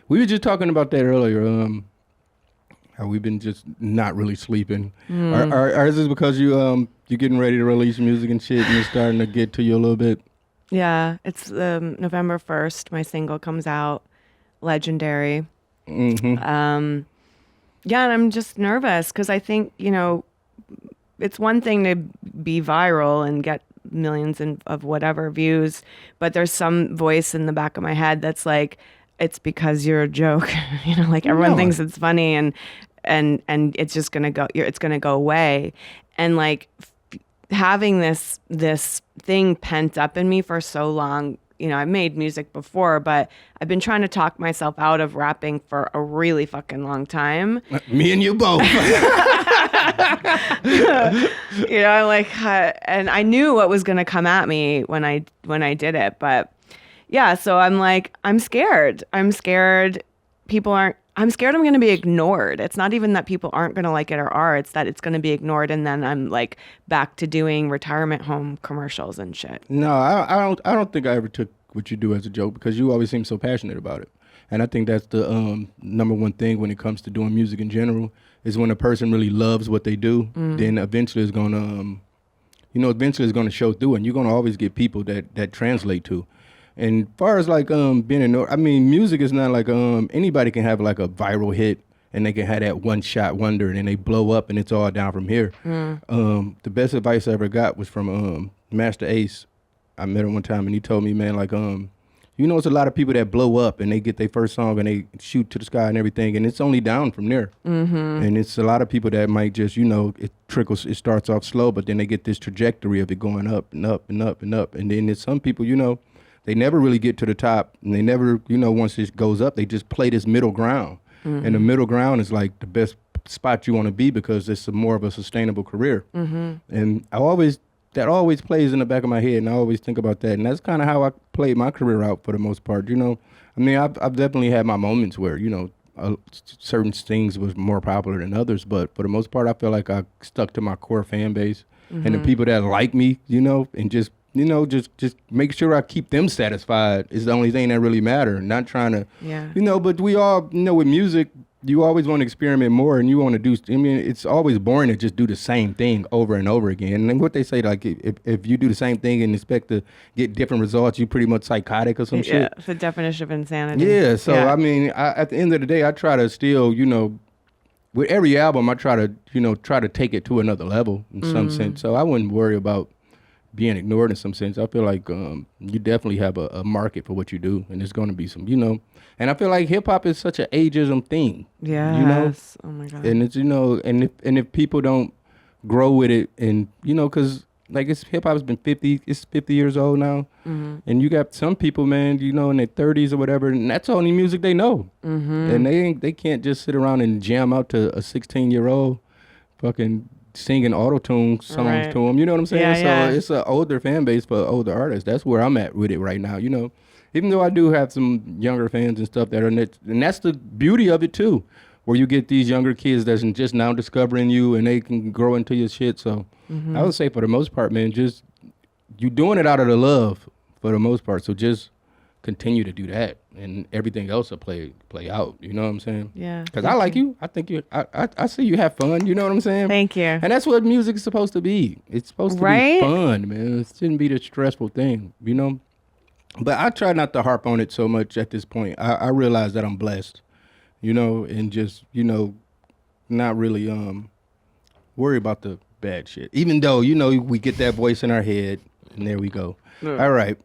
We were just talking about that earlier. How we've been just not really sleeping. Is this because you're getting ready to release music and shit, and it's starting to get to you a little bit? Yeah, it's November 1st. My single comes out, Legendary. Mm-hmm. Yeah, and I'm just nervous because I think, it's one thing to be viral and get millions of whatever views, but there's some voice in the back of my head that's like, it's because you're a joke. Like everyone thinks it's funny and it's just gonna go, it's gonna go away. And like having this thing pent up in me for so long. I've made music before, but I've been trying to talk myself out of rapping for a really fucking long time. Me and you both. And I knew what was going to come at me when I did it. But yeah, so I'm like, I'm scared. I'm scared I'm scared I'm going to be ignored. It's not even that people aren't going to like it or are. It's that it's going to be ignored. And then I'm like back to doing retirement home commercials and shit. No, I don't think I ever took what you do as a joke because you always seem so passionate about it. And I think that's the number one thing when it comes to doing music in general is when a person really loves what they do, then eventually it's going to show through, and you're going to always get people that translate to. And as far as like being music is not like anybody can have like a viral hit and they can have that one shot wonder and then they blow up and it's all down from here. The best advice I ever got was from Master Ace. I met him one time and he told me, man, like it's a lot of people that blow up and they get their first song and they shoot to the sky and everything, and it's only down from there. And it's a lot of people that might just, it starts off slow, but then they get this trajectory of it going up and up and up and up. And then there's some people, they never really get to the top, and they never, once it goes up, they just play this middle ground. And the middle ground is like the best spot you want to be because it's more of a sustainable career. And that always plays in the back of my head, and I always think about that. And that's kind of how I played my career out for the most part. I've definitely had my moments where, certain things was more popular than others, but for the most part, I feel like I stuck to my core fan base and the people that like me, and just make sure I keep them satisfied is the only thing that really matter. Not trying to, but we all, with music, you always want to experiment more and you want to do, it's always boring to just do the same thing over and over again. And then what they say, like, if you do the same thing and expect to get different results, you pretty much psychotic or some shit. Yeah, it's the definition of insanity. Yeah, so, at the end of the day, I try to still, with every album, I try to take it to another level in some sense. So I wouldn't worry about being ignored in some sense. I feel like you definitely have a market for what you do, and there's going to be some, and I feel like hip hop is such an ageism thing. Yes. Oh my God. And it's, and if people don't grow with it, and because like hip hop has been 50 years old now, and you got some people, man, in their 30s or whatever, and that's the only music they know, and they can't just sit around and jam out to a 16-year-old fucking singing auto-tune songs to them, you know what I'm saying? So it's an older fan base for older artists. That's where I'm at with it right now, even though I do have some younger fans and stuff that are and that's the beauty of it too, where you get these younger kids that's just now discovering you and they can grow into your shit. So I would say for the most part, man, just you doing it out of the love for the most part. So just continue to do that, and everything else will play out. You know what I'm saying? Yeah. Because I like you. I think I see you have fun. You know what I'm saying? Thank you. And that's what music is supposed to be. It's supposed to be fun, man. It shouldn't be the stressful thing, But I try not to harp on it so much at this point. I realize that I'm blessed, and just, not really worry about the bad shit. Even though, we get that voice in our head, and there we go. All right.